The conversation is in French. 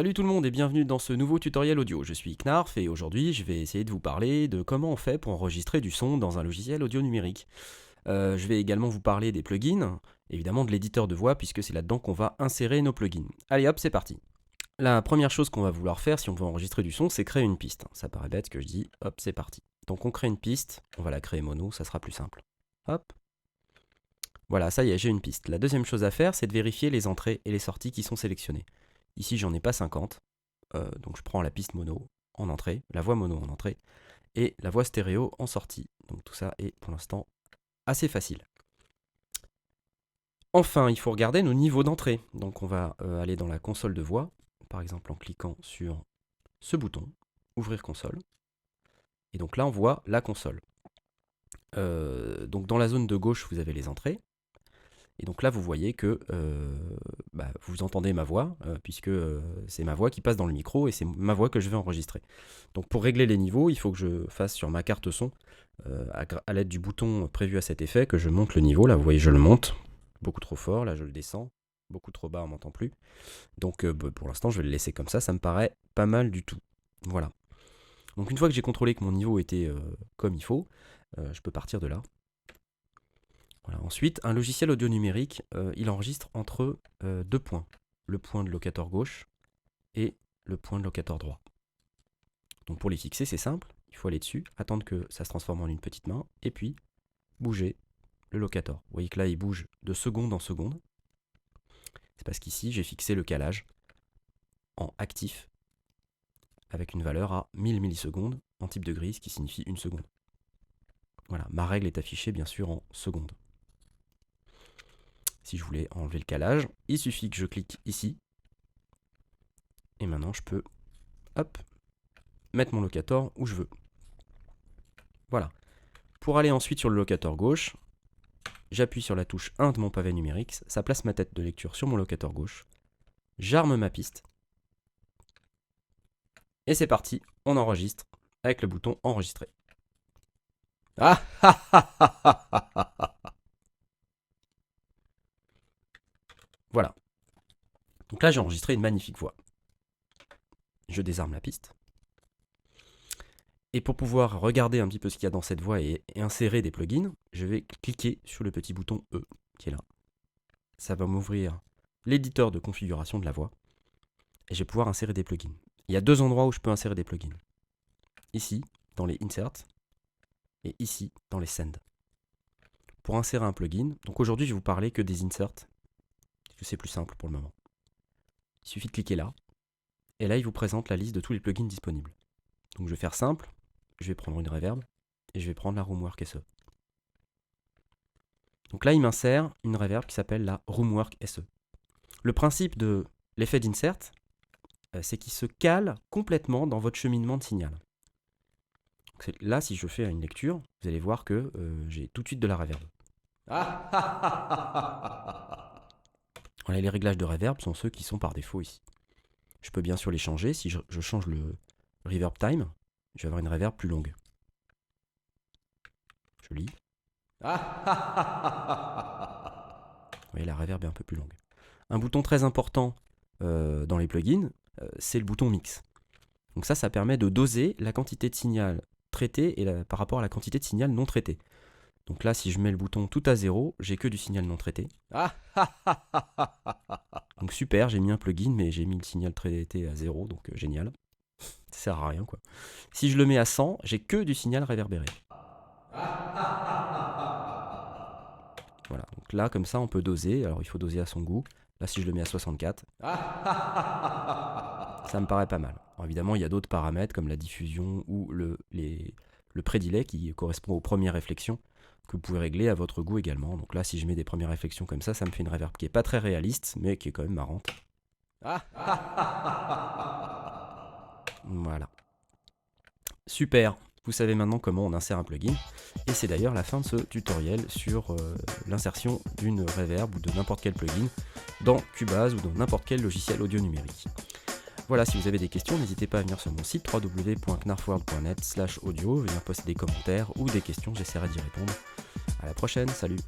Salut tout le monde et bienvenue dans ce nouveau tutoriel audio. Je suis Knarf et aujourd'hui je vais essayer de vous parler de comment on fait pour enregistrer du son dans un logiciel audio numérique. Je vais également vous parler des plugins, évidemment de l'éditeur de voix puisque c'est là-dedans qu'on va insérer nos plugins. Allez hop, c'est parti. La première chose qu'on va vouloir faire si on veut enregistrer du son, c'est créer une piste. Ça paraît bête ce que je dis, hop, c'est parti. Donc on crée une piste, on va la créer mono, ça sera plus simple. Hop. Voilà, ça y est, j'ai une piste. La deuxième chose à faire, c'est de vérifier les entrées et les sorties qui sont sélectionnées. Ici, j'en ai pas 50, donc je prends la piste mono en entrée, la voix mono en entrée, et la voix stéréo en sortie. Donc tout ça est pour l'instant assez facile. Enfin, il faut regarder nos niveaux d'entrée. Donc on va aller dans la console de voix, par exemple en cliquant sur ce bouton, ouvrir console. Et donc là, on voit la console. Donc dans la zone de gauche, vous avez les entrées. Et donc là, vous voyez que vous entendez ma voix, puisque c'est ma voix qui passe dans le micro et c'est ma voix que je vais enregistrer. Donc pour régler les niveaux, il faut que je fasse sur ma carte son, à l'aide du bouton prévu à cet effet, que je monte le niveau. Là, vous voyez, je le monte beaucoup trop fort. Là, je le descends beaucoup trop bas, on m'entend plus. Donc pour l'instant, je vais le laisser comme ça me paraît pas mal du tout. Voilà. Donc une fois que j'ai contrôlé que mon niveau était comme il faut, je peux partir de là. Voilà. Ensuite, un logiciel audio numérique, il enregistre entre deux points. Le point de locateur gauche et le point de locateur droit. Donc pour les fixer, c'est simple. Il faut aller dessus, attendre que ça se transforme en une petite main, et puis bouger le locateur. Vous voyez que là, il bouge de seconde en seconde. C'est parce qu'ici, j'ai fixé le calage en actif, avec une valeur à 1000 millisecondes en type de grille, ce qui signifie une seconde. Voilà, ma règle est affichée bien sûr en secondes. Si je voulais enlever le calage, il suffit que je clique ici. Et maintenant, je peux mettre mon locateur où je veux. Voilà. Pour aller ensuite sur le locateur gauche, j'appuie sur la touche 1 de mon pavé numérique. Ça place ma tête de lecture sur mon locateur gauche. J'arme ma piste. Et c'est parti, on enregistre avec le bouton enregistrer. Ah ah ah ah ah ah ah. Voilà. Donc là, j'ai enregistré une magnifique voix. Je désarme la piste. Et pour pouvoir regarder un petit peu ce qu'il y a dans cette voix et insérer des plugins, je vais cliquer sur le petit bouton E qui est là. Ça va m'ouvrir l'éditeur de configuration de la voix. Et je vais pouvoir insérer des plugins. Il y a deux endroits où je peux insérer des plugins. Ici, dans les Insert, et ici, dans les Send. Pour insérer un plugin, donc aujourd'hui je vais vous parler que des Insert, parce que c'est plus simple pour le moment. Il suffit de cliquer là, et là il vous présente la liste de tous les plugins disponibles. Donc je vais faire simple, je vais prendre une reverb, et je vais prendre la Roomwork SE. Donc là il m'insère une reverb qui s'appelle la Roomwork SE. Le principe de l'effet d'insert, c'est qu'il se cale complètement dans votre cheminement de signal. Donc là, si je fais une lecture, vous allez voir que j'ai tout de suite de la reverb. Voilà, les réglages de reverb sont ceux qui sont par défaut ici. Je peux bien sûr les changer. Si je change le reverb time, je vais avoir une reverb plus longue. Je lis. Vous voyez, la reverb est un peu plus longue. Un bouton très important dans les plugins, c'est le bouton mix. Donc ça permet de doser la quantité de signal traité par rapport à la quantité de signal non traité. Donc là, si je mets le bouton tout à 0, j'ai que du signal non traité. Donc super, j'ai mis un plugin, mais j'ai mis le signal traité à 0, donc génial. Ça sert à rien, quoi. Si je le mets à 100, j'ai que du signal réverbéré. Voilà, donc là, comme ça, on peut doser. Alors, il faut doser à son goût. Là, si je le mets à 64, ça me paraît pas mal. Alors, évidemment, il y a d'autres paramètres, comme la diffusion ou le pré-delay, qui correspond aux premières réflexions, que vous pouvez régler à votre goût également. Donc là, si je mets des premières réflexions comme ça me fait une reverb qui est pas très réaliste, mais qui est quand même marrante. Voilà. Super. Vous savez maintenant comment on insère un plugin. Et c'est d'ailleurs la fin de ce tutoriel sur l'insertion d'une reverb ou de n'importe quel plugin dans Cubase ou dans n'importe quel logiciel audio numérique. Voilà, si vous avez des questions, n'hésitez pas à venir sur mon site www.knarfworld.net/audio, venir poster des commentaires ou des questions, j'essaierai d'y répondre. À la prochaine, salut!